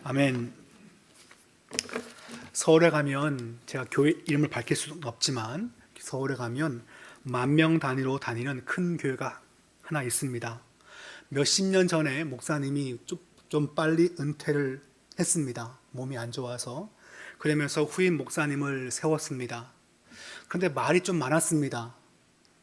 아멘. 서울에 가면 제가 교회 이름을 밝힐 수는 없지만 서울에 가면 10,000명 단위로 다니는 큰 교회가 하나 있습니다. 몇십 년 전에 목사님이 좀 빨리 은퇴를 했습니다. 몸이 안 좋아서. 그러면서 후임 목사님을 세웠습니다. 그런데 말이 좀 많았습니다.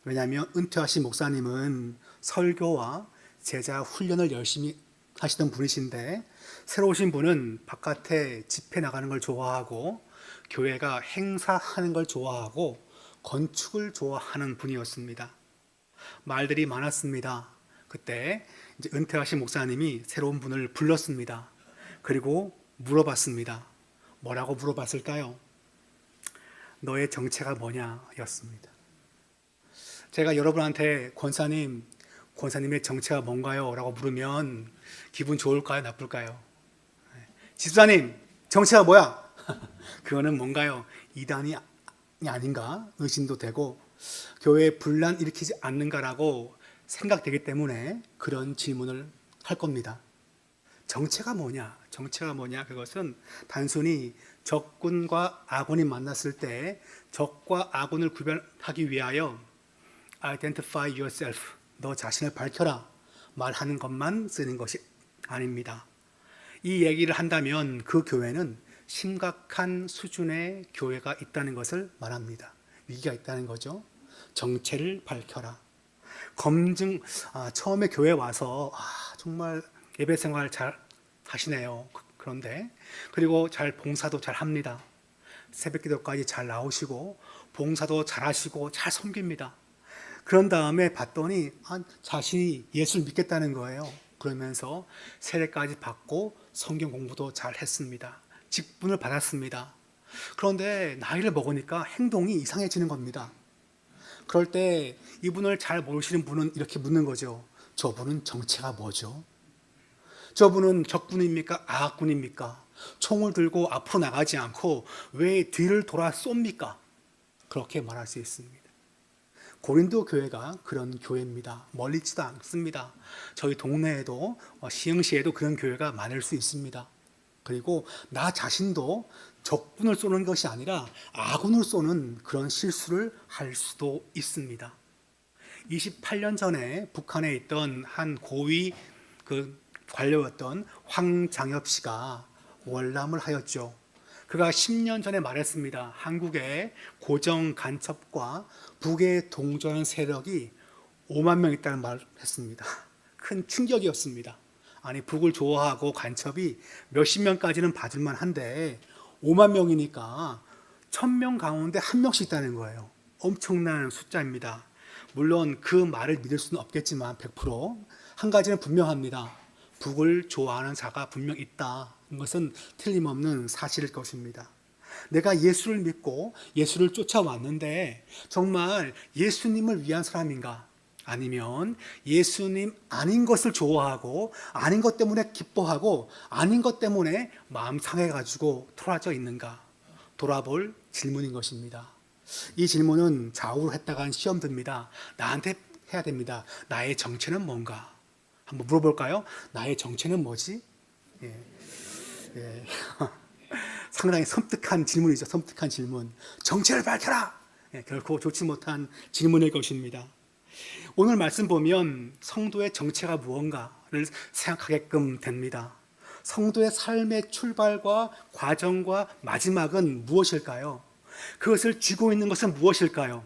왜냐하면 은퇴하신 목사님은 설교와 제자 훈련을 열심히 하시던 분이신데, 새로 오신 분은 바깥에 집회 나가는 걸 좋아하고 교회가 행사하는 걸 좋아하고 건축을 좋아하는 분이었습니다. 말들이 많았습니다. 그때 이제 은퇴하신 목사님이 새로운 분을 불렀습니다. 그리고 물어봤습니다. 뭐라고 물어봤을까요? 너의 정체가 뭐냐 였습니다. 제가 여러분한테 권사님의 정체가 뭔가요? 라고 물으면 기분 좋을까요? 나쁠까요? 집사님, 정체가 뭐야? 그거는 뭔가요? 이단이 아닌가? 의심도 되고 교회에 분란 일으키지 않는가라고 생각되기 때문에 그런 질문을 할 겁니다. 정체가 뭐냐? 정체가 뭐냐? 그것은 단순히 적군과 아군이 만났을 때 적과 아군을 구별하기 위하여 identify yourself, 너 자신을 밝혀라 말하는 것만 쓰는 것이 아닙니다. 이 얘기를 한다면 그 교회는 심각한 수준의 교회가 있다는 것을 말합니다. 위기가 있다는 거죠. 정체를 밝혀라. 처음에 교회 와서 정말 예배 생활 잘 하시네요. 그런데 그리고 봉사도 잘 합니다. 새벽 기도까지 잘 나오시고 봉사도 잘 하시고 잘 섬깁니다. 그런 다음에 봤더니 자신이 예수를 믿겠다는 거예요. 그러면서 세례까지 받고 성경 공부도 잘 했습니다. 직분을 받았습니다. 그런데 나이를 먹으니까 행동이 이상해지는 겁니다. 그럴 때 이분을 잘 모르시는 분은 이렇게 묻는 거죠. 저분은 정체가 뭐죠? 저분은 적군입니까? 악군입니까? 총을 들고 앞으로 나가지 않고 왜 뒤를 돌아 쏩니까? 그렇게 말할 수 있습니다. 고린도 교회가 그런 교회입니다. 멀리 있지도 않습니다. 저희 동네에도 시흥시에도 그런 교회가 많을 수 있습니다. 그리고 나 자신도 적군을 쏘는 것이 아니라 아군을 쏘는 그런 실수를 할 수도 있습니다. 28년 전에 북한에 있던 한 고위 관료였던 황장엽 씨가 월남을 하였죠. 그가 10년 전에 말했습니다. 한국에 고정 간첩과 북에 동조하는 세력이 5만 명 있다는 말을 했습니다. 큰 충격이었습니다. 아니, 북을 좋아하고 간첩이 몇십 명까지는 봐줄만 한데 5만 명이니까 1,000명 가운데 한 명씩 있다는 거예요. 엄청난 숫자입니다. 물론 그 말을 믿을 수는 없겠지만 100%한 가지는 분명합니다. 북을 좋아하는 자가 분명 있다. 이것은 틀림없는 사실일 것입니다. 내가 예수를 믿고 예수를 쫓아왔는데 정말 예수님을 위한 사람인가? 아니면 예수님 아닌 것을 좋아하고 아닌 것 때문에 기뻐하고 아닌 것 때문에 마음 상해가지고 토라져 있는가? 돌아볼 질문인 것입니다. 이 질문은 좌우로 했다간 시험 듭니다. 나한테 해야 됩니다. 나의 정체는 뭔가? 한번 물어볼까요? 나의 정체는 뭐지? 예. 상당히 섬뜩한 질문이죠. 섬뜩한 질문. 정체를 밝혀라! 결코 좋지 못한 질문일 것입니다. 오늘 말씀 보면 성도의 정체가 무언가를 생각하게끔 됩니다. 성도의 삶의 출발과 과정과 마지막은 무엇일까요? 그것을 쥐고 있는 것은 무엇일까요?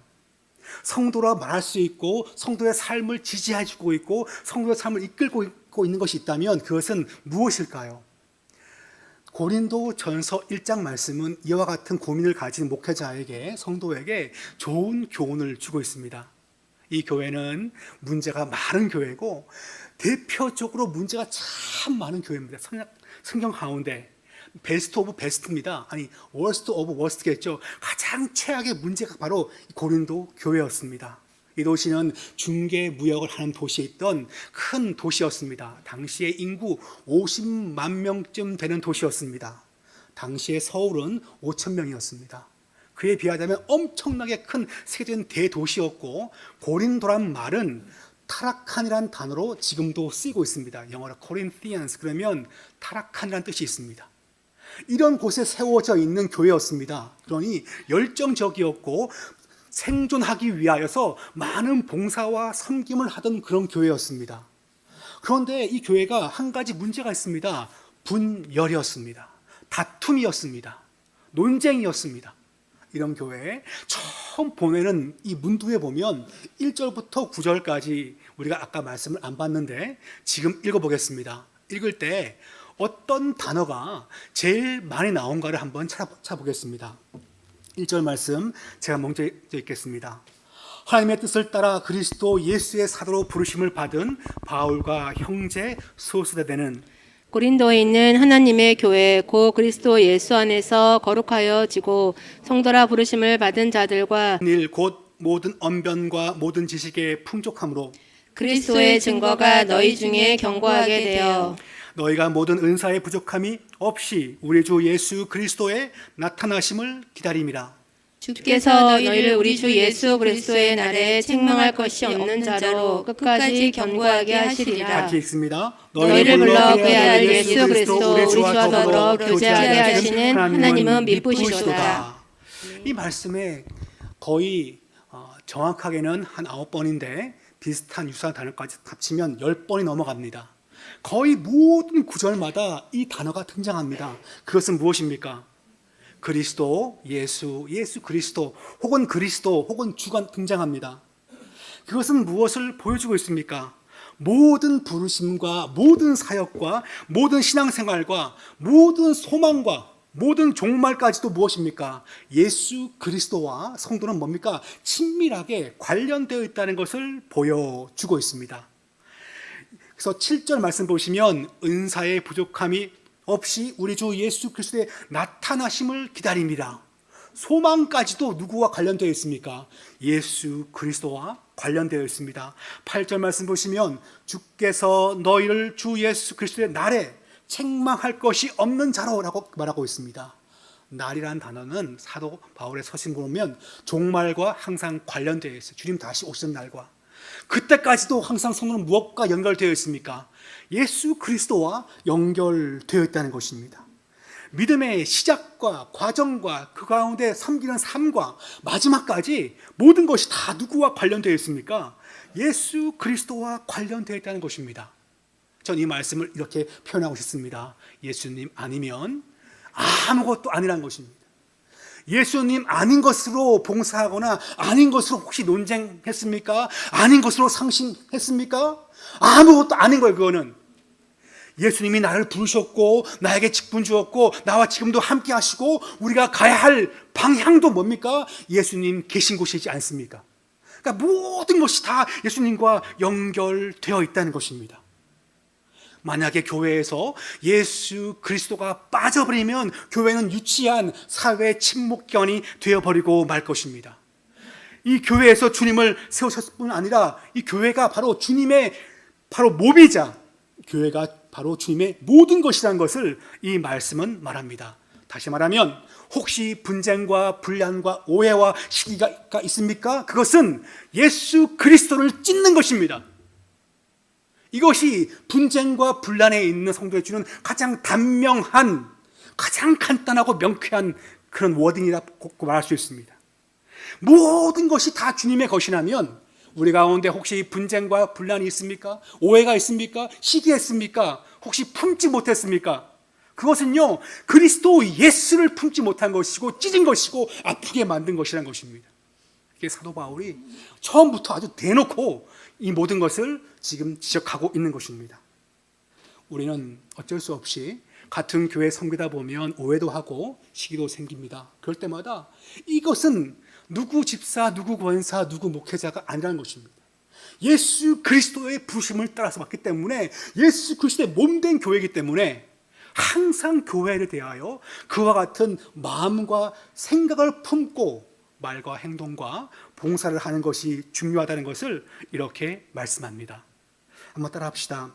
성도라 말할 수 있고 성도의 삶을 지지해주고 있고 성도의 삶을 이끌고 있는 것이 있다면 그것은 무엇일까요? 고린도 전서 1장 말씀은 이와 같은 고민을 가진 목회자에게, 성도에게 좋은 교훈을 주고 있습니다. 이 교회는 문제가 많은 교회고 대표적으로 문제가 참 많은 교회입니다. 성경 가운데 베스트 오브 베스트입니다. 아니, 워스트 오브 워스트겠죠. 가장 최악의 문제가 바로 고린도 교회였습니다. 이 도시는 중개 무역을 하는 도시에 있던 큰 도시였습니다. 당시에 인구 50만 명쯤 되는 도시였습니다. 당시에 서울은 5천 명이었습니다. 그에 비하자면 엄청나게 큰 세계적인 대도시였고, 고린도란 말은 타락한이란 단어로 지금도 쓰이고 있습니다. 영어로 Corinthians 그러면 타락한이란 뜻이 있습니다. 이런 곳에 세워져 있는 교회였습니다. 그러니 열정적이었고 생존하기 위하여서 많은 봉사와 섬김을 하던 그런 교회였습니다. 그런데 이 교회가 한 가지 문제가 있습니다. 분열이었습니다. 다툼이었습니다. 논쟁이었습니다. 이런 교회에 처음 보내는 이 문두에 보면 1절부터 9절까지 우리가 아까 말씀을 안 봤는데 지금 읽어보겠습니다. 읽을 때 어떤 단어가 제일 많이 나온가를 한번 찾아보겠습니다. 1절 말씀 제가 먼저 읽겠습니다. 하나님의 뜻을 따라 그리스도 예수의 사도로 부르심을 받은 바울과 형제 소스데되는 고린도에 있는 하나님의 교회 곧 그리스도 예수 안에서 거룩하여지고 성도라 부르심을 받은 자들과 일 곧 모든 언변과 모든 지식의 풍족함으로 그리스도의 증거가 너희 중에 견고하게 되어 너희가 모든 은사의 부족함이 없이 우리 주 예수 그리스도의 나타나심을 기다림이라. 주께서 너희를 우리 주 예수 그리스도의 날에 책망할 것이 없는 자로 끝까지 견고하게 하시리라. 같이 읽습니다. 너희를 불러 그의 아들 예수 그리스도 우리 주와 더불어 교제하게 하시는 하나님은 미쁘시도다. 이 말씀에 거의 정확하게는 한 9번인데 비슷한 유사한 단어까지 합치면 10번이 넘어갑니다. 거의 모든 구절마다 이 단어가 등장합니다. 그것은 무엇입니까? 그리스도, 예수 그리스도, 혹은 그리스도, 혹은 주가 등장합니다. 그것은 무엇을 보여주고 있습니까? 모든 부르심과 모든 사역과 모든 신앙생활과 모든 소망과 모든 종말까지도 무엇입니까? 예수 그리스도와 성도는 뭡니까? 친밀하게 관련되어 있다는 것을 보여주고 있습니다. 그래서 7절 말씀 보시면 은사의 부족함이 없이 우리 주 예수 그리스도의 나타나심을 기다립니다. 소망까지도 누구와 관련되어 있습니까? 예수 그리스도와 관련되어 있습니다. 8절 말씀 보시면 주께서 너희를 주 예수 그리스도의 날에 책망할 것이 없는 자로라고 말하고 있습니다. 날이란 단어는 사도 바울의 서신 보면 종말과 항상 관련되어 있어요. 주님 다시 오시는 날과. 그때까지도 항상 성도는 무엇과 연결되어 있습니까? 예수 그리스도와 연결되어 있다는 것입니다. 믿음의 시작과 과정과 그 가운데 섬기는 삶과 마지막까지 모든 것이 다 누구와 관련되어 있습니까? 예수 그리스도와 관련되어 있다는 것입니다. 전 이 말씀을 이렇게 표현하고 싶습니다. 예수님 아니면 아무것도 아니란 것입니다. 예수님 아닌 것으로 봉사하거나 아닌 것으로 혹시 논쟁했습니까? 아닌 것으로 상심했습니까? 아무것도 아닌 거예요. 그거는 예수님이 나를 부르셨고 나에게 직분 주었고 나와 지금도 함께 하시고 우리가 가야 할 방향도 뭡니까? 예수님 계신 곳이지 않습니까? 그러니까 모든 것이 다 예수님과 연결되어 있다는 것입니다. 만약에 교회에서 예수 그리스도가 빠져버리면 교회는 유치한 사회 침묵견이 되어버리고 말 것입니다. 이 교회에서 주님을 세우셨을 뿐 아니라 이 교회가 바로 주님의 바로 몸이자 교회가 바로 주님의 모든 것이라는 것을 이 말씀은 말합니다. 다시 말하면 혹시 분쟁과 분란과 오해와 시기가 있습니까? 그것은 예수 그리스도를 찢는 것입니다. 이것이 분쟁과 분란에 있는 성도에 주는 가장 단명한, 가장 간단하고 명쾌한 그런 워딩이라고 말할 수 있습니다. 모든 것이 다 주님의 것이라면 우리 가운데 혹시 분쟁과 분란이 있습니까? 오해가 있습니까? 시기했습니까? 혹시 품지 못했습니까? 그것은요, 그리스도 예수를 품지 못한 것이고 찢은 것이고 아프게 만든 것이라는 것입니다. 이게 사도 바울이 처음부터 아주 대놓고 이 모든 것을 지금 지적하고 있는 것입니다. 우리는 어쩔 수 없이 같은 교회 섬기다 보면 오해도 하고 시기도 생깁니다. 그럴 때마다 이것은 누구 집사, 누구 권사, 누구 목회자가 아니라는 것입니다. 예수 그리스도의 부르심을 따라서 왔기 때문에 예수 그리스도의 몸된 교회이기 때문에 항상 교회를 대하여 그와 같은 마음과 생각을 품고 말과 행동과 봉사를 하는 것이 중요하다는 것을 이렇게 말씀합니다. 한번 따라 합시다.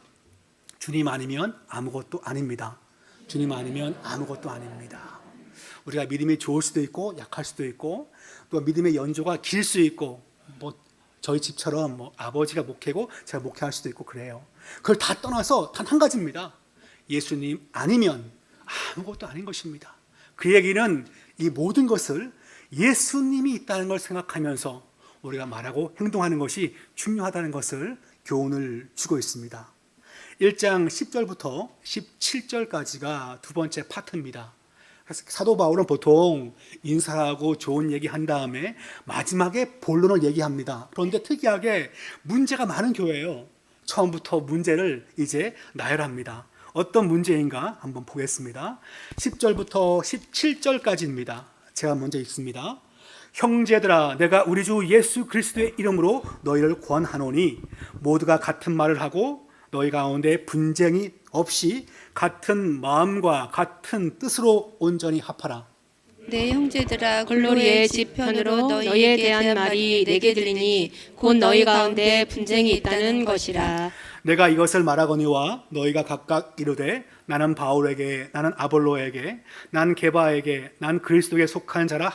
주님 아니면 아무것도 아닙니다. 주님 아니면 아무것도 아닙니다. 우리가 믿음이 좋을 수도 있고 약할 수도 있고 또 믿음의 연조가 길 수 있고 저희 집처럼 뭐 아버지가 목회고 제가 목회할 수도 있고 그래요. 그걸 다 떠나서 단 한 가지입니다. 예수님 아니면 아무것도 아닌 것입니다. 그 얘기는 이 모든 것을 예수님이 있다는 걸 생각하면서 우리가 말하고 행동하는 것이 중요하다는 것을 교훈을 주고 있습니다. 1장 10절부터 17절까지가 두 번째 파트입니다. 그래서 사도 바울은 보통 인사하고 좋은 얘기 한 다음에 마지막에 본론을 얘기합니다. 그런데 특이하게 문제가 많은 교회예요. 처음부터 문제를 이제 나열합니다. 어떤 문제인가 한번 보겠습니다. 10절부터 17절까지입니다. 제가 먼저 읽습니다. 형제들아, 내가 우리 주 예수 그리스도의 이름으로 너희를 권하노니 모두가 같은 말을 하고 너희 가운데 분쟁이 없이 같은 마음과 같은 뜻으로 온전히 합하라. 내 형제들아, 글로리의 집 편으로 너희에 대한 말이 내게 들리니 곧 너희 가운데 분쟁이 있다는 것이라. 내가 이것을 말하거니와 너희가 각각 이르되 나는 바울에게, 나는 아볼로에게, 난 게바에게, 난 그리스도에 속한 자라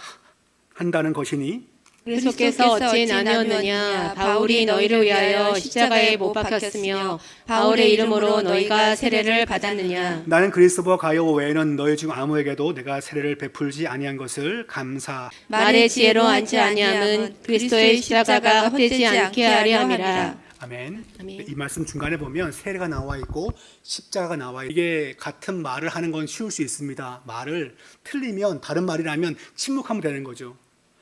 한다는 것이니 그리스도께서 어찌 나뉘었느냐? 바울이 너희를 위하여 십자가에 못 박혔으며 바울의 이름으로 너희가 세례를 받았느냐? 나는 그리스도와 가요 외에는 너희 중 아무에게도 내가 세례를 베풀지 아니한 것을 감사. 말의 지혜로 앉지 아니함은 그리스도의 십자가가 헛되지 않게 하려 함이라. 아멘. 아멘. 이 말씀 중간에 보면 세례가 나와 있고 십자가가 나와 있고 이게 같은 말을 하는 건 쉬울 수 있습니다. 말을 틀리면 다른 말이라면 침묵하면 되는 거죠.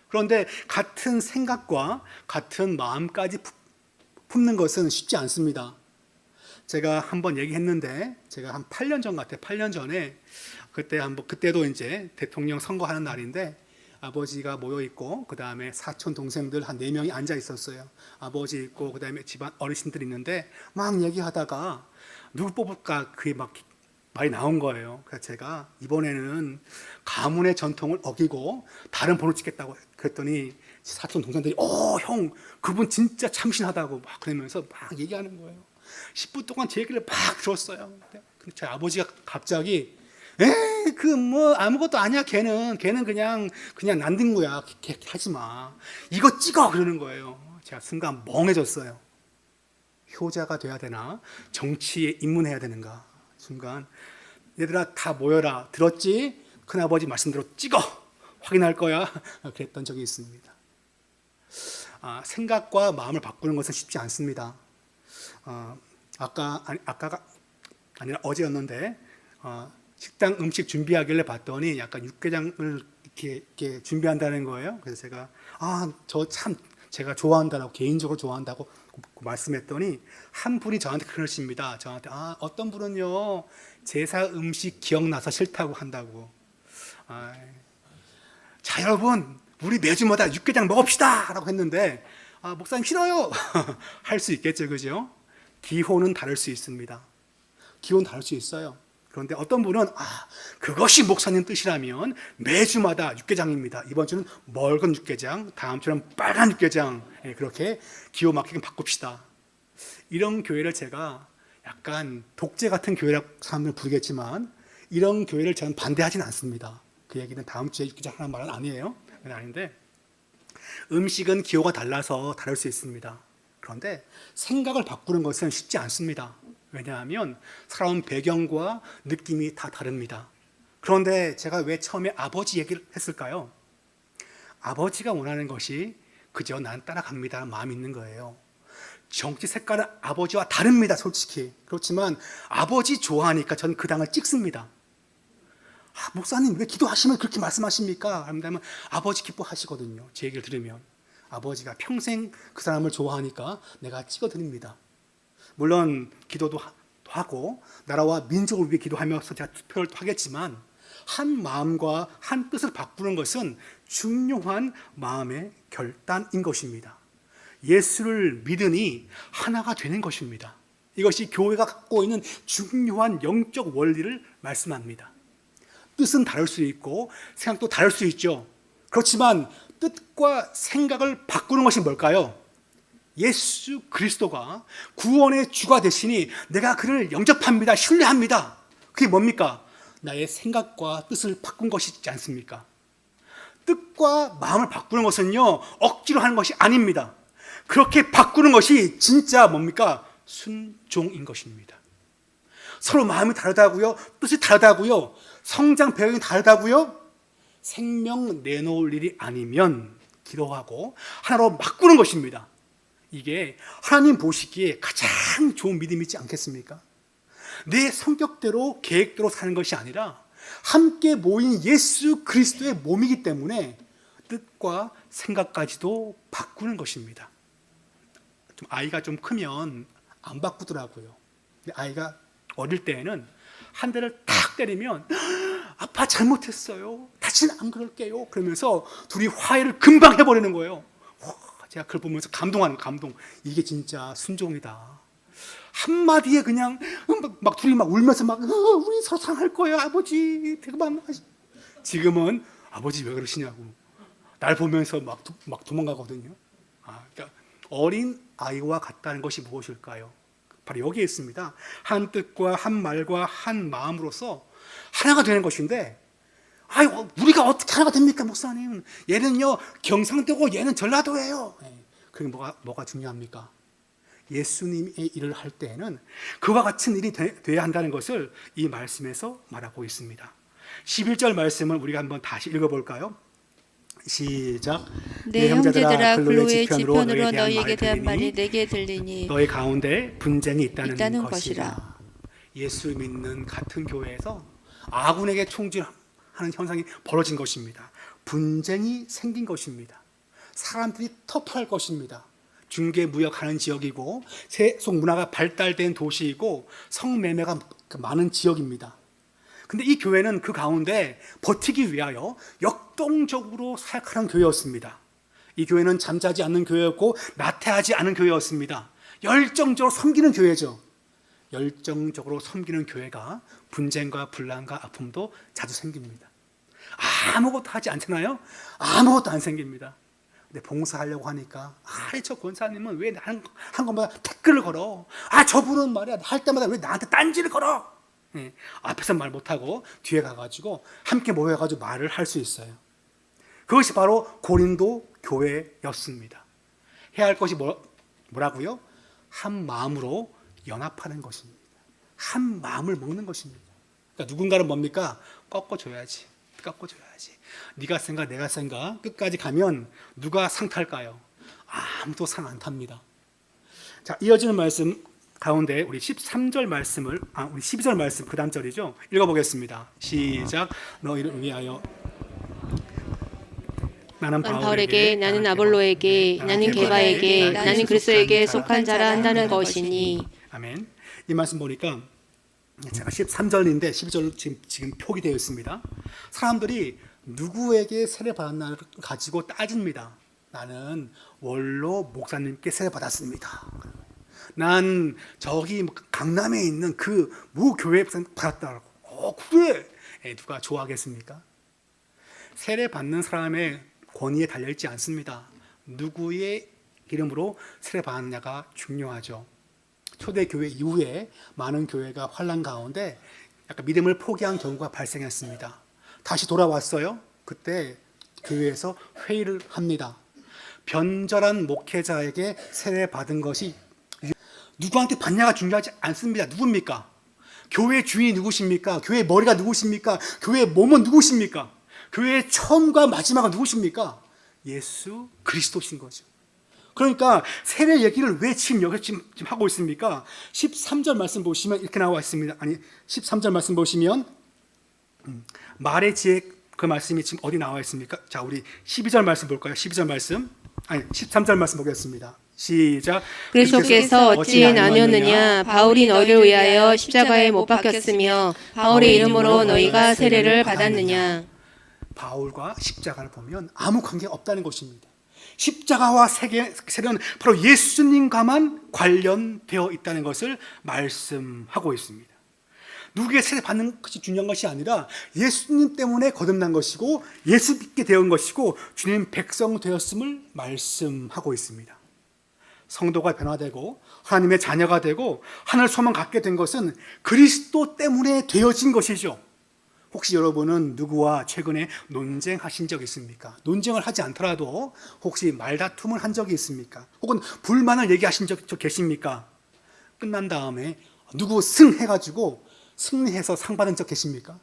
그런데 같은 생각과 같은 마음까지 품는 것은 쉽지 않습니다. 제가 한번 얘기했는데 제가 한 8년 전 같아요. 8년 전에 그때도 이제 대통령 선거하는 날인데 아버지가 모여 있고 그 다음에 사촌 동생들 한 4명이 앉아 있었어요. 아버지 있고 그 다음에 집안 어르신들 있는데 막 얘기하다가 누구 뽑을까 그게 막 말이 나온 거예요. 그래서 제가 이번에는 가문의 전통을 어기고 다른 번호 찍겠다고 그랬더니 사촌 동생들이 형 그분 진짜 참신하다고 막 그러면서 막 얘기하는 거예요. 10분 동안 제 얘기를 막 들었어요. 근데 제 아버지가 갑자기 그 뭐 아무것도 아니야 걔는 그냥 난딩구야 하지 마 이거 찍어 그러는 거예요. 제가 순간 멍해졌어요. 효자가 돼야 되나 정치에 입문해야 되는가 순간 얘들아 다 모여라 들었지? 큰아버지 말씀대로 찍어 확인할 거야 그랬던 적이 있습니다. 생각과 마음을 바꾸는 것은 쉽지 않습니다. 아까가 아니라 어제였는데 식당 음식 준비하길래 봤더니 약간 육개장을 이렇게 준비한다는 거예요. 그래서 제가 제가 좋아한다고 개인적으로 좋아한다고 말씀했더니 한 분이 저한테 그러십니다. 저한테 어떤 분은요 제사 음식 기억나서 싫다고 한다고. 자 여러분 우리 매주마다 육개장 먹읍시다라고 했는데 목사님 싫어요 할 수 있겠죠, 그죠? 기호는 다를 수 있습니다. 기호는 다를 수 있어요. 그런데 어떤 분은 그것이 목사님 뜻이라면 매주마다 육개장입니다. 이번 주는 묽은 육개장, 다음 주는 빨간 육개장 그렇게 기호 막히게 바꿉시다. 이런 교회를 제가 약간 독재 같은 교회라고 사람들은 부르겠지만 이런 교회를 저는 반대하지는 않습니다. 그 얘기는 다음 주에 육개장 하는 말은 아니에요. 그건 아닌데 음식은 기호가 달라서 다를 수 있습니다. 그런데 생각을 바꾸는 것은 쉽지 않습니다. 왜냐하면 살아온 배경과 느낌이 다 다릅니다. 그런데 제가 왜 처음에 아버지 얘기를 했을까요? 아버지가 원하는 것이 그저 난 따라갑니다 마음이 있는 거예요. 정치 색깔은 아버지와 다릅니다, 솔직히. 그렇지만 아버지 좋아하니까 저는 그 당을 찍습니다. 목사님 왜 기도하시면 그렇게 말씀하십니까? 한다면 아버지 기뻐하시거든요. 제 얘기를 들으면 아버지가 평생 그 사람을 좋아하니까 내가 찍어드립니다. 물론 기도도 하고 나라와 민족을 위해 기도하면서 제가 투표를 하겠지만 한 마음과 한 뜻을 바꾸는 것은 중요한 마음의 결단인 것입니다. 예수를 믿으니 하나가 되는 것입니다. 이것이 교회가 갖고 있는 중요한 영적 원리를 말씀합니다. 뜻은 다를 수 있고 생각도 다를 수 있죠. 그렇지만 뜻과 생각을 바꾸는 것이 뭘까요? 예수 그리스도가 구원의 주가 되시니 내가 그를 영접합니다. 신뢰합니다. 그게 뭡니까? 나의 생각과 뜻을 바꾼 것이지 않습니까? 뜻과 마음을 바꾸는 것은요 억지로 하는 것이 아닙니다. 그렇게 바꾸는 것이 진짜 뭡니까? 순종인 것입니다. 서로 마음이 다르다고요? 뜻이 다르다고요? 성장 배경이 다르다고요? 생명 내놓을 일이 아니면 기도하고 하나로 바꾸는 것입니다. 이게 하나님 보시기에 가장 좋은 믿음이지 않겠습니까? 내 성격대로 계획대로 사는 것이 아니라 함께 모인 예수 그리스도의 몸이기 때문에 뜻과 생각까지도 바꾸는 것입니다. 아이가 좀 크면 안 바꾸더라고요. 근데 아이가 어릴 때에는 한 대를 탁 때리면 아빠 잘못했어요. 다시는 안 그럴게요. 그러면서 둘이 화해를 금방 해버리는 거예요. 제가 그걸 보면서 감동하는 감동. 이게 진짜 순종이다. 한마디에 그냥 막 둘이 막 울면서 막 우리 서로 사랑할 거예요 아버지. 그만. 지금은 아버지 왜 그러시냐고 날 보면서 막 도망가거든요. 그러니까 어린 아이와 같다는 것이 무엇일까요? 바로 여기에 있습니다. 한 뜻과 한 말과 한 마음으로서 하나가 되는 것인데, 우리가 어떻게 하나가 됩니까, 목사님? 얘는요 경상도고 얘는 전라도예요. 그게 뭐가 중요합니까? 예수님의 일을 할 때에는 그와 같은 일이 돼야 한다는 것을 이 말씀에서 말하고 있습니다. 11절 말씀을 우리가 한번 다시 읽어볼까요? 시작. 내 형제들아 글로의 지편으로 너희에게 대한 말이 내게 들리니 너희 가운데 분쟁이 있다는 것이라. 것이라. 예수 믿는 같은 교회에서 아군에게 총질하는 현상이 벌어진 것입니다. 분쟁이 생긴 것입니다. 사람들이 터프할 것입니다. 중개 무역하는 지역이고 세속 문화가 발달된 도시이고 성매매가 많은 지역입니다. 근데 이 교회는 그 가운데 버티기 위하여 역동적으로 사역하는 교회였습니다. 이 교회는 잠자지 않는 교회였고 나태하지 않은 교회였습니다. 열정적으로 섬기는 교회죠. 열정적으로 섬기는 교회가 분쟁과 분란과 아픔도 자주 생깁니다. 아무것도 하지 않잖아요. 아무것도 안 생깁니다. 근데 봉사하려고 하니까 저 권사님은 왜 한 것마다 댓글을 걸어? 저분은 말이야 할 때마다 왜 나한테 딴지를 걸어? 앞에서 말 못하고 뒤에 가가지고 함께 모여가지고 말을 할 수 있어요. 그것이 바로 고린도 교회였습니다. 해야 할 것이 뭐라고요? 한 마음으로 연합하는 것입니다. 한 마음을 먹는 것입니다. 그러니까 누군가는 뭡니까? 꺾어줘야지. 네가 생각 내가 생각 끝까지 가면 누가 상 탈까요? 아무도 상 안 탑니다. 자, 이어지는 말씀 가운데 우리 13절 말씀을 우리 12절 말씀 그 다음 절이죠. 읽어보겠습니다. 시작. 너희를 위하여 나는 바울에게 나는 아볼로에게 나는 게바에게 나는 그리스도에게 속한 자라 한다는 것이니. 아멘. 이 말씀 보니까 제가 13절인데 12절 지금 표기 되어 있습니다. 사람들이 누구에게 세례 받았나를 가지고 따집니다. 나는 원로 목사님께 세례 받았습니다. 난 저기 강남에 있는 그 모 교회에 받았다고. 그래. 누가 좋아하겠습니까? 세례 받는 사람의 권위에 달려있지 않습니다. 누구의 이름으로 세례 받았냐가 중요하죠. 초대교회 이후에 많은 교회가 환란 가운데 약간 믿음을 포기한 경우가 발생했습니다. 다시 돌아왔어요. 그때 교회에서 회의를 합니다. 변절한 목회자에게 세례 받은 것이 누구한테 받냐가 중요하지 않습니다. 누굽니까? 교회 주인이 누구십니까? 교회 머리가 누구십니까? 교회 몸은 누구십니까? 교회의 처음과 마지막은 누구십니까? 예수 그리스도신 거죠. 그러니까 세례 얘기를 왜 지금 하고 있습니까? 13절 말씀 보시면 이렇게 나와 있습니다. 13절 말씀 보시면 말의 지혜 그 말씀이 지금 어디 나와 있습니까? 자, 우리 12절 말씀 볼까요? 12절 말씀 13절 말씀 보겠습니다. 시작. 그리스도께서 어찌 나뉘었느냐? 바울이 너희를 위하여 십자가에 못 박혔으며 바울의 이름으로 너희가 세례를 받았느냐? 바울과 십자가를 보면 아무 관계 없다는 것입니다. 십자가와 세례는 바로 예수님과만 관련되어 있다는 것을 말씀하고 있습니다. 누구에게 세례 받는 것이 중요한 것이 아니라 예수님 때문에 거듭난 것이고 예수 믿게 되온 것이고 주님 백성 되었음을 말씀하고 있습니다. 성도가 변화되고 하나님의 자녀가 되고 하늘 소망 갖게 된 것은 그리스도 때문에 되어진 것이죠. 혹시 여러분은 누구와 최근에 논쟁하신 적 있습니까? 논쟁을 하지 않더라도 혹시 말다툼을 한 적이 있습니까? 혹은 불만을 얘기하신 적 계십니까? 끝난 다음에 누구 승해가지고 승리해서 상 받은 적 계십니까?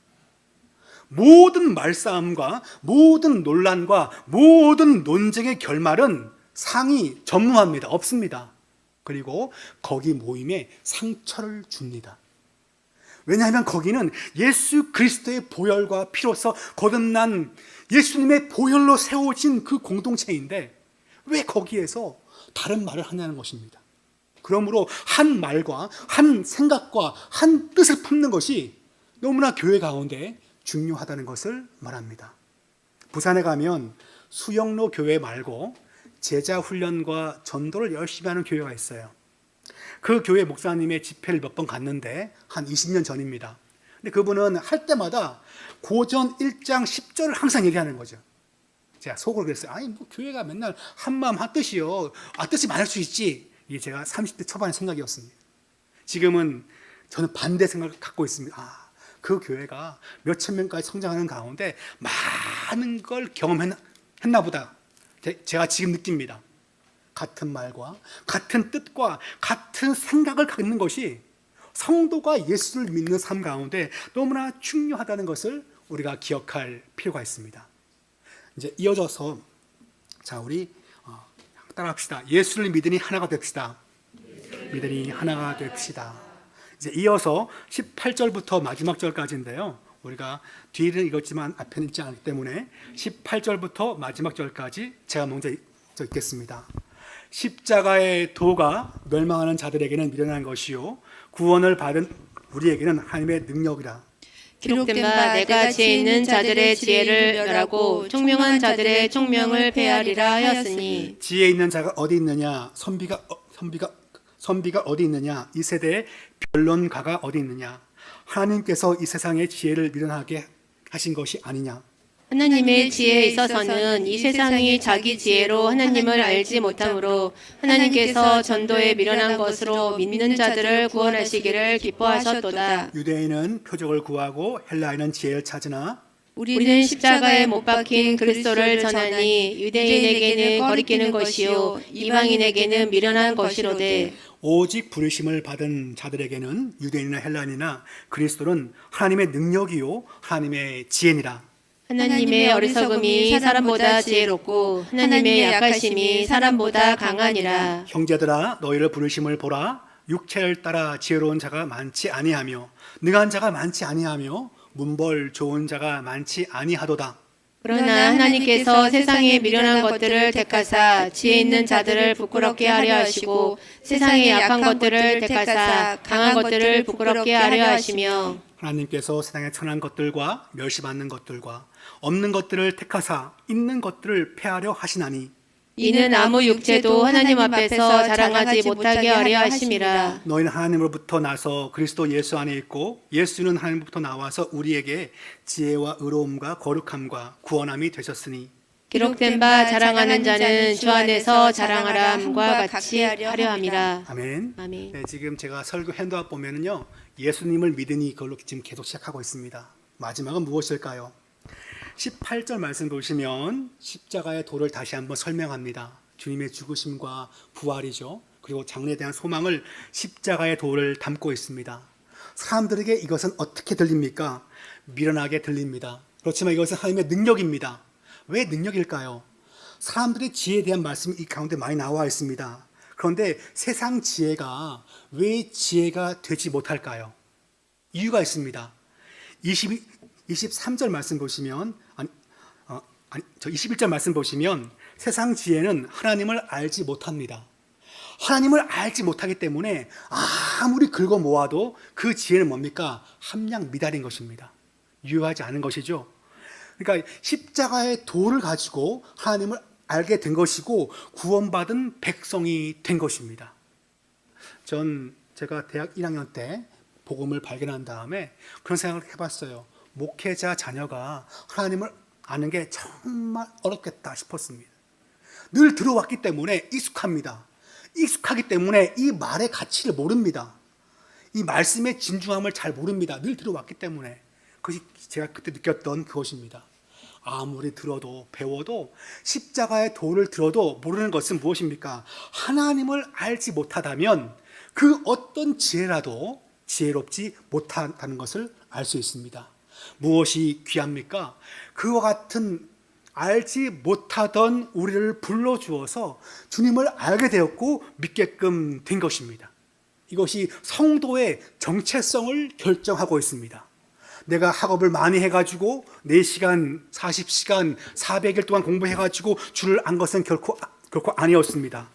모든 말싸움과 모든 논란과 모든 논쟁의 결말은 상이 전무합니다. 없습니다. 그리고 거기 모임에 상처를 줍니다. 왜냐하면 거기는 예수 그리스도의 보혈과 피로서 거듭난 예수님의 보혈로 세워진 그 공동체인데 왜 거기에서 다른 말을 하냐는 것입니다. 그러므로 한 말과 한 생각과 한 뜻을 품는 것이 너무나 교회 가운데 중요하다는 것을 말합니다. 부산에 가면 수영로 교회 말고 제자 훈련과 전도를 열심히 하는 교회가 있어요. 그 교회 목사님의 집회를 몇 번 갔는데 한 20년 전입니다. 근데 그분은 할 때마다 고전 1장 10절을 항상 얘기하는 거죠. 제가 속으로 그랬어요. 아니 뭐 교회가 맨날 한마음 한뜻이요. 뜻이 많을 수 있지. 이게 제가 30대 초반의 생각이었습니다. 지금은 저는 반대 생각을 갖고 있습니다. 그 교회가 몇천 명까지 성장하는 가운데 많은 걸 경험했나 보다. 제가 지금 느낍니다. 같은 말과 같은 뜻과 같은 생각을 갖는 것이 성도가 예수를 믿는 삶 가운데 너무나 중요하다는 것을 우리가 기억할 필요가 있습니다. 이제 이어져서 자 우리 따라합시다. 예수를 믿으니 하나가 됩시다. 믿으니 하나가 됩시다. 이제 이어서 18절부터 마지막 절까지인데요. 우리가 뒤를 읽었지만 앞에는 있지 않기 때문에 18절부터 마지막 절까지 제가 먼저 읽겠습니다. 십자가의 도가 멸망하는 자들에게는 미련한 것이요 구원을 받은 우리에게는 하나님의 능력이라. 기록된 바 내가 지혜 있는 자들의 지혜를 멸하고 총명한 자들의 총명을 폐하리라 하였으니 지혜 있는 자가 어디 있느냐? 선비가 어디 있느냐? 이 세대의 변론가가 어디 있느냐? 하나님께서 이 세상의 지혜를 미련하게 하신 것이 아니냐? 하나님의 지혜에 있어서는 이 세상이 자기 지혜로 하나님을 알지 못하므로 하나님께서 전도에 미련한 것으로 믿는 자들을 구원하시기를 기뻐하셨도다. 유대인은 표적을 구하고 헬라인은 지혜를 찾으나 우리는 십자가에 못 박힌 그리스도를 전하니 유대인에게는 거리끼는 것이요 이방인에게는 미련한 것이로되 오직 부르심을 받은 자들에게는 유대인이나 헬라인이나 그리스도는 하나님의 능력이요 하나님의 지혜니라. 하나님의 어리석음이 사람보다 지혜롭고 하나님의 약하심이 사람보다 강하니라. 형제들아 너희를 부르심을 보라. 육체를 따라 지혜로운 자가 많지 아니하며 능한 자가 많지 아니하며 문벌 좋은 자가 많지 아니하도다. 그러나 하나님께서 세상에 미련한 것들을 택하사 지혜 있는 자들을 부끄럽게 하려 하시고 세상에 약한 것들을 택하사 강한 것들을 부끄럽게 하려 하시며 하나님께서 세상에 천한 것들과 멸시받는 것들과 없는 것들을 택하사 있는 것들을 폐하려 하시나니 이는 아무 육체도 하나님 앞에서 자랑하지 못하게 하려 하심이라. 너희는 하나님으로부터 나서 그리스도 예수 안에 있고 예수는 하나님으로부터 나와서 우리에게 지혜와 의로움과 거룩함과 구원함이 되셨으니 기록된 바 자랑하는 자는 주 안에서 자랑하람과 같이 하려 함이라. 아멘. 아멘. 네, 지금 제가 설교 핸드아웃 보면은요 예수님을 믿으니 그걸로 지금 계속 시작하고 있습니다. 마지막은 무엇일까요? 18절 말씀 보시면 십자가의 도를 다시 한번 설명합니다. 주님의 죽으심과 부활이죠. 그리고 장래에 대한 소망을 십자가의 도를 담고 있습니다. 사람들에게 이것은 어떻게 들립니까? 미련하게 들립니다. 그렇지만 이것은 하나님의 능력입니다. 왜 능력일까요? 사람들의 지혜에 대한 말씀이 이 가운데 많이 나와 있습니다. 그런데 세상 지혜가 왜 지혜가 되지 못할까요? 이유가 있습니다. 23절 말씀 보시면 21절 말씀 보시면 세상 지혜는 하나님을 알지 못합니다. 하나님을 알지 못하기 때문에 아무리 긁어 모아도 그 지혜는 뭡니까? 함량 미달인 것입니다. 유효하지 않은 것이죠. 그러니까 십자가의 도를 가지고 하나님을 알게 된 것이고 구원받은 백성이 된 것입니다. 제가 대학 1학년 때 복음을 발견한 다음에 그런 생각을 해봤어요. 목회자 자녀가 하나님을 아는 게 정말 어렵겠다 싶었습니다. 늘 들어왔기 때문에 익숙합니다. 익숙하기 때문에 이 말의 가치를 모릅니다. 이 말씀의 진중함을 잘 모릅니다. 늘 들어왔기 때문에. 그것이 제가 그때 느꼈던 그것입니다. 아무리 들어도 배워도 십자가의 도를 들어도 모르는 것은 무엇입니까? 하나님을 알지 못하다면 그 어떤 지혜라도 지혜롭지 못하다는 것을 알 수 있습니다. 무엇이 귀합니까? 그와 같은 알지 못하던 우리를 불러주어서 주님을 알게 되었고 믿게끔 된 것입니다. 이것이 성도의 정체성을 결정하고 있습니다. 내가 학업을 많이 해가지고 4시간, 40시간, 400일 동안 공부해가지고 주를 안 것은 결코 아니었습니다.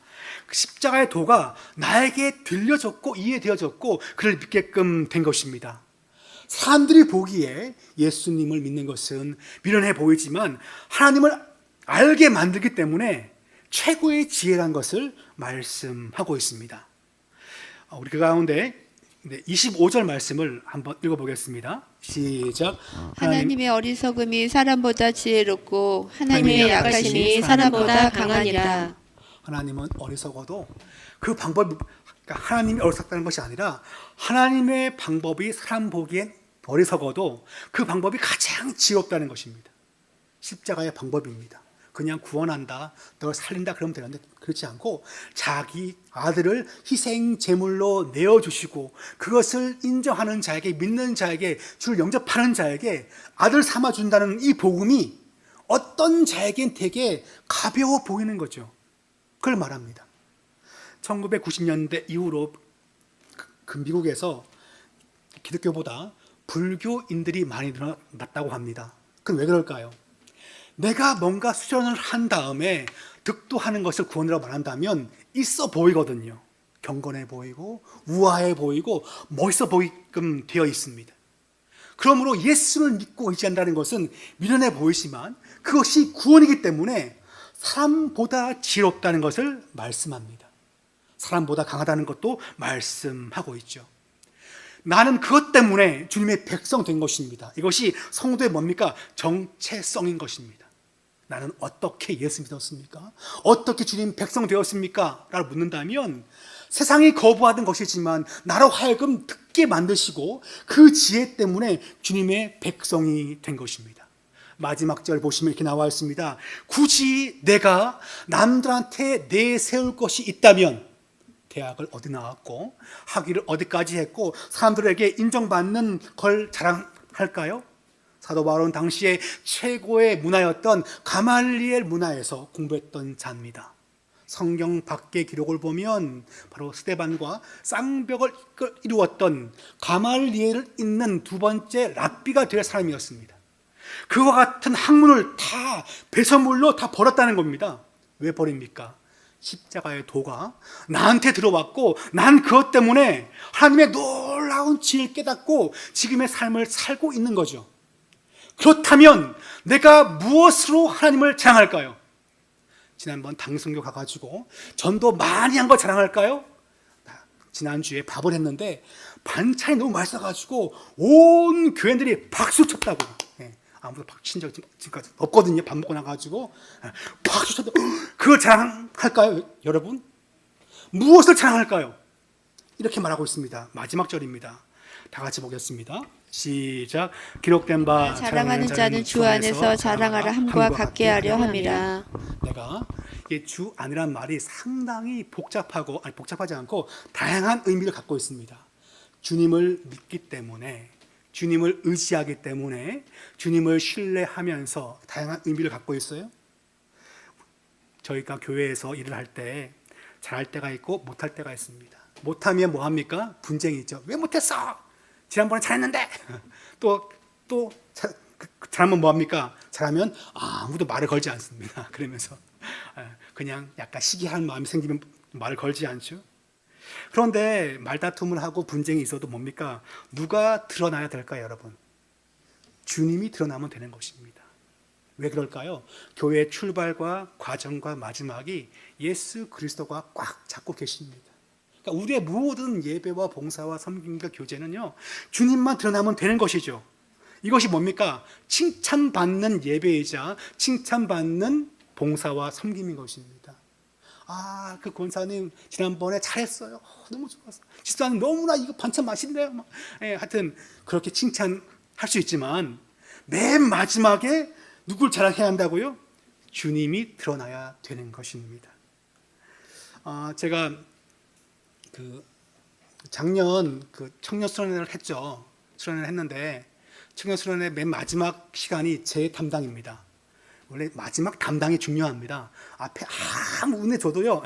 십자가의 도가 나에게 들려졌고 이해되어졌고 그를 믿게끔 된 것입니다. 사람들이 보기에 예수님을 믿는 것은 미련해 보이지만 하나님을 알게 만들기 때문에 최고의 지혜란 것을 말씀하고 있습니다. 우리 그 가운데 25절 말씀을 한번 읽어보겠습니다. 시작. 하나님의 어리석음이 사람보다 지혜롭고 하나님의 약하심이 사람보다 강하니라. 하나님은 어리석어도 그 방법이, 그러니까 하나님이 어리석다는 것이 아니라 하나님의 방법이 사람 보기엔 어리석어도 그 방법이 가장 지혜롭다는 것입니다. 십자가의 방법입니다. 그냥 구원한다, 널 살린다 그러면 되는데 그렇지 않고 자기 아들을 희생 제물로 내어주시고 그것을 인정하는 자에게, 믿는 자에게, 주를 영접하는 자에게 아들 삼아준다는 이 복음이 어떤 자에겐 되게 가벼워 보이는 거죠. 그걸 말합니다. 1990년대 이후로 그 미국에서 기독교보다 불교인들이 많이 늘어났다고 합니다. 그럼 왜 그럴까요? 내가 뭔가 수련을 한 다음에 득도하는 것을 구원이라고 말한다면 있어 보이거든요. 경건해 보이고 우아해 보이고 멋있어 보이게끔 되어 있습니다. 그러므로 예수를 믿고 의지한다는 것은 미련해 보이지만 그것이 구원이기 때문에 사람보다 지혜롭다는 것을 말씀합니다. 사람보다 강하다는 것도 말씀하고 있죠. 나는 그것 때문에 주님의 백성 된 것입니다. 이것이 성도의 뭡니까? 정체성인 것입니다. 나는 어떻게 예수 믿었습니까? 어떻게 주님 백성 되었습니까? 라고 묻는다면 세상이 거부하던 것이지만 나로 하여금 듣게 만드시고 그 지혜 때문에 주님의 백성이 된 것입니다. 마지막 절 보시면 이렇게 나와 있습니다. 굳이 내가 남들한테 내세울 것이 있다면 대학을 어디 나왔고 학위를 어디까지 했고 사람들에게 인정받는 걸 자랑할까요? 사도 바울은 당시에 최고의 문화였던 가말리엘 문화에서 공부했던 자입니다. 성경 밖의 기록을 보면 바로 스데반과 쌍벽을 이루었던 가말리엘을 잇는 두 번째 랍비가 될 사람이었습니다. 그와 같은 학문을 다 배설물로 다 버렸다는 겁니다. 왜 버립니까? 십자가의 도가 나한테 들어왔고 난 그것 때문에 하나님의 놀라운 지혜를 깨닫고 지금의 삶을 살고 있는 거죠. 그렇다면 내가 무엇으로 하나님을 자랑할까요? 지난번 당성교 가가지고 전도 많이 한 거 자랑할까요? 지난주에 밥을 했는데 반찬이 너무 맛있어가지고 온 교인들이 박수 쳤다고. 아무도 박수 친 적 지금까지 없거든요. 밥 먹고 나가지고 박수 쳤다고. 그걸 자랑할까요, 여러분? 무엇을 자랑할까요? 이렇게 말하고 있습니다. 마지막 절입니다. 다 같이 보겠습니다. 시작. 기록된 바 자랑하는 자는 주 안에서 자랑하라 함과 같게 하려 함이라. 내가 주 안이란 말이 상당히 복잡하지 않고 다양한 의미를 갖고 있습니다. 주님을 믿기 때문에, 주님을 의지하기 때문에, 주님을 신뢰하면서 다양한 의미를 갖고 있어요. 저희가 교회에서 일을 할 때 잘할 때가 있고 못할 때가 있습니다. 못하면 뭐합니까? 분쟁이 있죠. 왜 못했어? 지난번에 잘했는데. 또 잘하면 뭐합니까? 잘하면 아무도 말을 걸지 않습니다. 그러면서 그냥 약간 시기한 마음이 생기면 말을 걸지 않죠. 그런데 말다툼을 하고 분쟁이 있어도 뭡니까? 누가 드러나야 될까요, 여러분? 주님이 드러나면 되는 것입니다. 왜 그럴까요? 교회의 출발과 과정과 마지막이 예수 그리스도가 꽉 잡고 계십니다. 그러니까 우리의 모든 예배와 봉사와 섬김과 교제는요, 주님만 드러나면 되는 것이죠. 이것이 뭡니까? 칭찬받는 예배이자 칭찬받는 봉사와 섬김인 것입니다. 그 권사님 지난번에 잘했어요. 너무 좋았어. 집사님 너무나 이거 반찬 맛있네요. 하여튼 그렇게 칭찬 할 수 있지만 맨 마지막에 누굴 자랑해야 한다고요? 주님이 드러나야 되는 것입니다. 제가 작년 청년 수련회를 했죠. 수련회를 했는데 청년 수련회 맨 마지막 시간이 제 담당입니다. 원래 마지막 담당이 중요합니다. 앞에 아무 은혜 줘도요,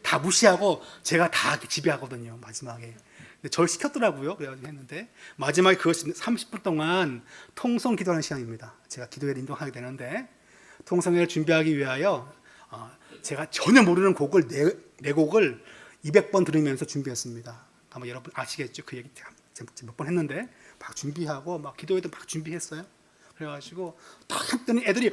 다 무시하고 제가 다 지배하거든요. 마지막에. 근데 저를 시켰더라고요. 그래가지고 했는데 마지막에 그것이 30분 동안 통성 기도하는 시간입니다. 제가 기도회를 인도하게 되는데 통성회를 준비하기 위하여 제가 전혀 모르는 곡을 네 곡을 200번 들으면서 준비했습니다. 아마 여러분 아시겠죠? 그 얘기 몇 번 했는데 막 준비하고 막 기도회도 막 준비했어요. 그래가지고 딱 했더니 애들이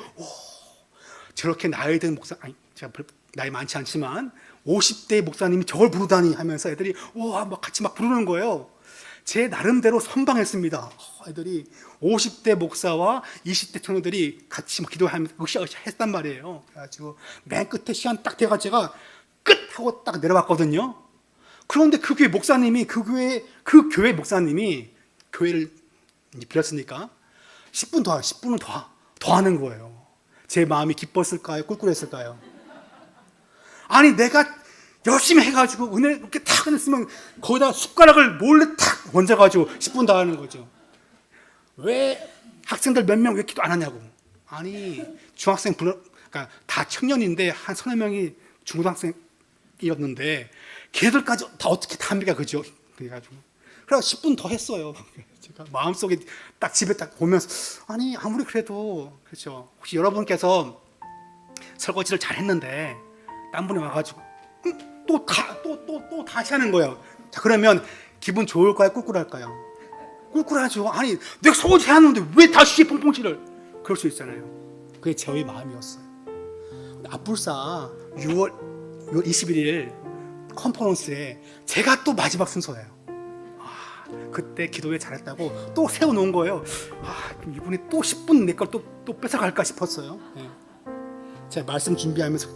저렇게 나이 든 목사, 아니 제가 나이 많지 않지만 50대 목사님이 저걸 부르다니 하면서 애들이 막 같이 막 부르는 거예요. 제 나름대로 선방했습니다. 애들이 50대 목사와 20대 청년들이 같이 막 기도하면서 으쌰으쌰 했단 말이에요. 그래가지고 맨 끝에 시간 딱 돼가 제가 끝 하고 딱 내려왔거든요. 그런데 그 교회 목사님이 그 교회 목사님이 교회를 빌었으니까 10분은 더 하는 거예요. 제 마음이 기뻤을까요? 꿀꿀했을까요? 아니 내가 열심히 해가지고 은혜 이렇게 탁 했으면 거기다 숟가락을 몰래 탁 얹어가지고 10분 더 하는 거죠. 왜 학생들 몇 명 왜 기도 안 하냐고. 아니 중학생 그러니까 다 청년인데 한 서너 명이 중고등학생이었는데 걔들까지 다 어떻게 다 합니까, 그죠? 그래가지고 그래서 10분 더 했어요. 제가 마음속에 딱 집에 딱 보면서 아니 아무리 그래도 그렇죠. 혹시 여러분께서 설거지를 잘 했는데 딴 분이 와가지고 또 다시 하는 거예요. 자 그러면 기분 좋을까요? 꿀꿀할까요? 꿀꿀하죠. 아니 내가 설거지 해놨는데 왜 다시 퐁퐁치를 그럴 수 있잖아요. 그게 저의 마음이었어요. 앞불사 6월 21일 컨퍼런스에 제가 또 마지막 순서예요. 그때 기도회 잘했다고 또 세워놓은 거예요. 이분이 또 10분 내 걸 또 뺏어갈까 싶었어요. 제가 말씀 준비하면서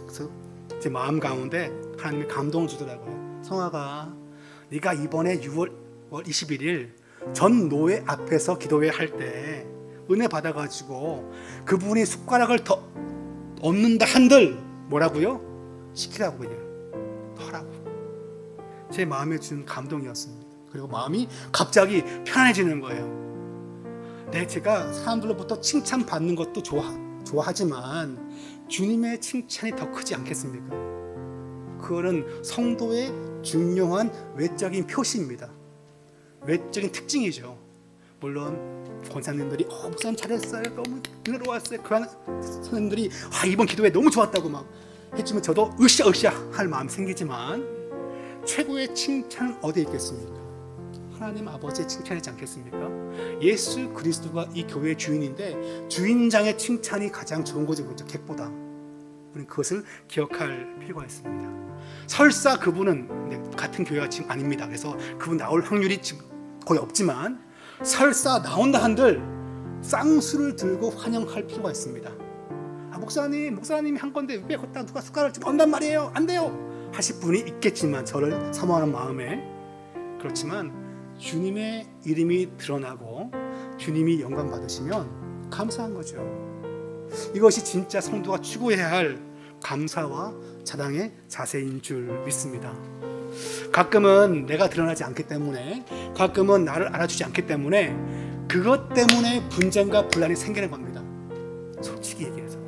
제 마음 가운데 하나님이 감동을 주더라고요. 성아가 네가 이번에 6월 21일 전 노예 앞에서 기도회 할 때 은혜 받아가지고 그분이 숟가락을 더 얹는다 한들 뭐라고요? 시키라고 그냥 더 하라고. 제 마음에 준 감동이었습니다. 그리고 마음이 갑자기 편안해지는 거예요. 제가 사람들로부터 칭찬받는 것도 좋아하지만 주님의 칭찬이 더 크지 않겠습니까? 그거는 성도의 중요한 외적인 표시입니다. 외적인 특징이죠. 물론 권사님들이 목사님 잘했어요, 너무 은혜로웠어요. 그 선생님들이 이번 기도회 너무 좋았다고 막 해주면 저도 으쌰으쌰 할 마음이 생기지만 최고의 칭찬은 어디에 있겠습니까? 하나님 아버지의 칭찬이지 않겠습니까? 예수 그리스도가 이 교회의 주인인데 주인장의 칭찬이 가장 좋은 거죠, 객보다. 우리는 그것을 기억할 필요가 있습니다. 설사 그분은 같은 교회가 지금 아닙니다. 그래서 그분 나올 확률이 지금 거의 없지만 설사 나온다 한들 쌍수를 들고 환영할 필요가 있습니다. 목사님이 한 건데 왜 걷다 누가 숟가락을 좀 얹단 말이에요? 안 돼요! 하실 분이 있겠지만 저를 사모하는 마음에 그렇지만 주님의 이름이 드러나고 주님이 영광 받으시면 감사한 거죠. 이것이 진짜 성도가 추구해야 할 감사와 자랑의 자세인 줄 믿습니다. 가끔은 내가 드러나지 않기 때문에 가끔은 나를 알아주지 않기 때문에 그것 때문에 분쟁과 분란이 생기는 겁니다. 솔직히 얘기해서.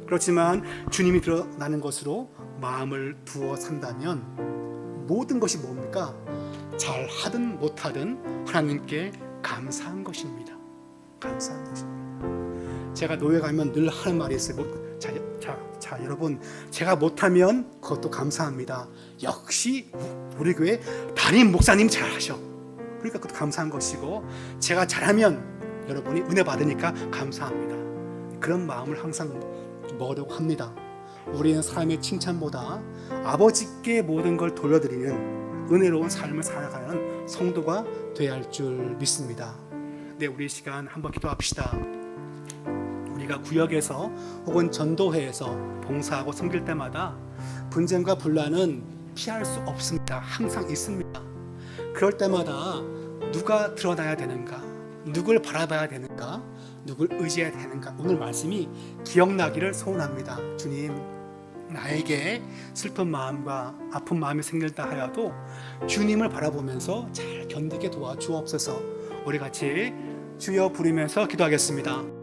그렇지만 주님이 드러나는 것으로 마음을 두어 산다면 모든 것이 뭡니까? 잘하든 못하든 하나님께 감사한 것입니다. 감사한 것입니다. 제가 노예 가면 늘 하는 말이 있어요. 자 여러분, 제가 못하면 그것도 감사합니다. 역시 우리 교회 담임 목사님 잘하셔. 그러니까 그것도 감사한 것이고 제가 잘하면 여러분이 은혜 받으니까 감사합니다. 그런 마음을 항상 먹으려고 합니다. 우리는 사람의 칭찬보다 아버지께 모든 걸 돌려드리는 은혜로운 삶을 살아가는 성도가 되어야 할 줄 믿습니다. 우리 시간 한번 기도합시다. 우리가 구역에서 혹은 전도회에서 봉사하고 섬길 때마다 분쟁과 분란은 피할 수 없습니다. 항상 있습니다. 그럴 때마다 누가 드러나야 되는가? 누굴 바라봐야 되는가? 누굴 의지해야 되는가, 오늘 말씀이 기억나기를 소원합니다. 주님, 나에게 슬픈 마음과 아픈 마음이 생길다 하여도 주님을 바라보면서 잘 견디게 도와주옵소서. 우리 같이 주여 부르면서 기도하겠습니다.